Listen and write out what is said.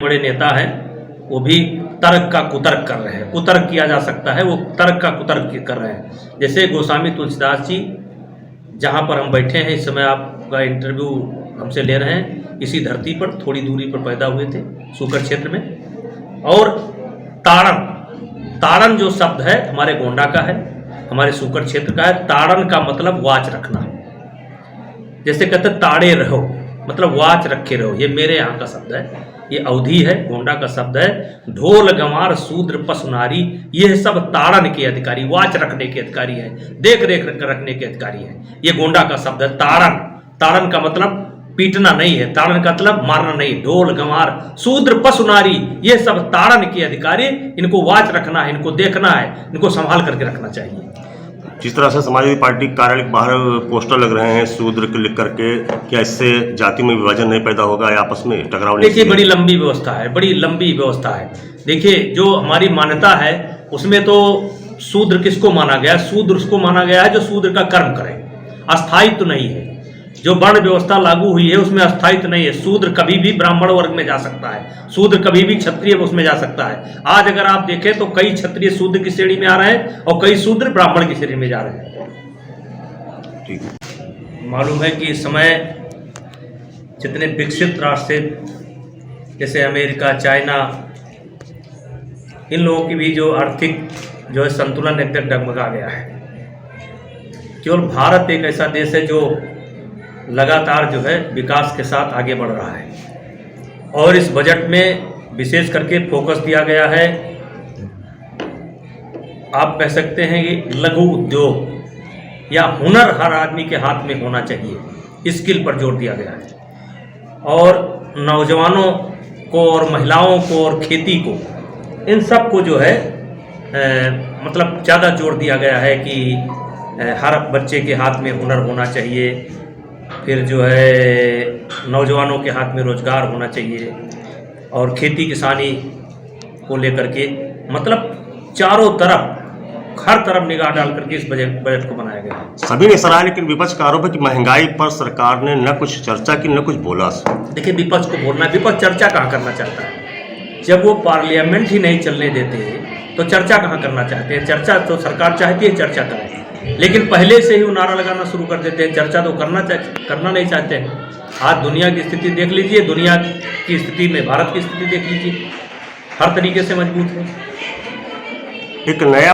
बड़े नेता हैं वो भी तर्क का कुतर्क कर रहे हैं। कुतर्क किया जा सकता है, वो तर्क का कुतर्क कर रहे हैं। जैसे गोस्वामी तुलसीदास जी जहाँ पर हम बैठे हैं इस समय, आपका इंटरव्यू हमसे ले रहे हैं, इसी धरती पर थोड़ी दूरी पर पैदा हुए थे, सूकर क्षेत्र में। और ताड़न, ताड़न जो शब्द है हमारे गोंडा का है, हमारे सूकर क्षेत्र का है। ताड़न का मतलब वाच रखना, जैसे कहते ताड़े रहो मतलब वाच रखे रहो। ये मेरे यहाँ का शब्द है, ये अवधि है, गोंडा का शब्द है। ढोल गंवार शूद्र पशुनारी, ये सब ताड़न के अधिकारी, वाच रखने के अधिकारी है, देख रेख रखने के अधिकारी है। ये गोंडा का शब्द है ताड़न। ताड़न का मतलब पीटना नहीं है, ताड़न का मतलब मारना नहीं। ढोल गंवार शूद्र पशुनारी, ये सब ताड़न के अधिकारी, इनको वाच रखना है, इनको देखना है, इनको संभाल करके रखना चाहिए। जिस तरह से समाजवादी पार्टी कार्यालय के बाहर पोस्टर लग रहे हैं शूद्र के लिख करके, क्या इससे जाति में विभाजन नहीं पैदा होगा या आपस में टकराव नहीं? देखिए बड़ी लंबी व्यवस्था है, बड़ी लंबी व्यवस्था है। देखिए जो हमारी मान्यता है उसमें तो शूद्र किसको माना गया है? शूद्र उसको माना गया है जो शूद्र का कर्म करे, अस्थायित्व नहीं है। जो वर्ण व्यवस्था लागू हुई है उसमें अस्थायित्व नहीं है। शूद्र कभी भी ब्राह्मण वर्ग में जा सकता है, शूद्र कभी भी क्षत्रिय उसमें जा सकता है। आज अगर आप देखें तो कई क्षत्रिय शूद्र की श्रेणी में आ रहे हैं और कई शूद्र ब्राह्मण की श्रेणी में जा रहे हैं। ठीक है। मालूम है कि इस समय जितने विकसित राष्ट्र जैसे अमेरिका, चाइना, इन लोगों की भी जो आर्थिक जो है संतुलन एकदम डगमगा गया है। केवल भारत एक ऐसा देश है जो लगातार जो है विकास के साथ आगे बढ़ रहा है। और इस बजट में विशेष करके फोकस दिया गया है, आप कह सकते हैं कि लघु उद्योग या हुनर हर आदमी के हाथ में होना चाहिए, स्किल पर जोर दिया गया है। और नौजवानों को और महिलाओं को और खेती को, इन सब को जो है मतलब ज़्यादा जोर दिया गया है कि हर बच्चे के हाथ में हुनर होना चाहिए, फिर जो है नौजवानों के हाथ में रोजगार होना चाहिए, और खेती किसानी को लेकर के मतलब चारों तरफ हर तरफ निगाह डाल करके इस बजट को बनाया गया है। सभी ने सराहा, लेकिन विपक्ष का आरोप है कि महंगाई पर सरकार ने न कुछ चर्चा की न कुछ बोला। देखिए विपक्ष को बोलना, विपक्ष चर्चा कहाँ करना चाहता है? जब वो पार्लियामेंट ही नहीं चलने देते तो चर्चा कहाँ करना चाहते हैं? चर्चा तो सरकार चाहती है चर्चा करें, लेकिन पहले से ही वो नारा लगाना शुरू कर देते हैं, चर्चा तो करना नहीं चाहते हैं। आज दुनिया की स्थिति देख लीजिए, दुनिया की स्थिति में भारत की स्थिति देख लीजिए, हर तरीके से मजबूत है। एक नया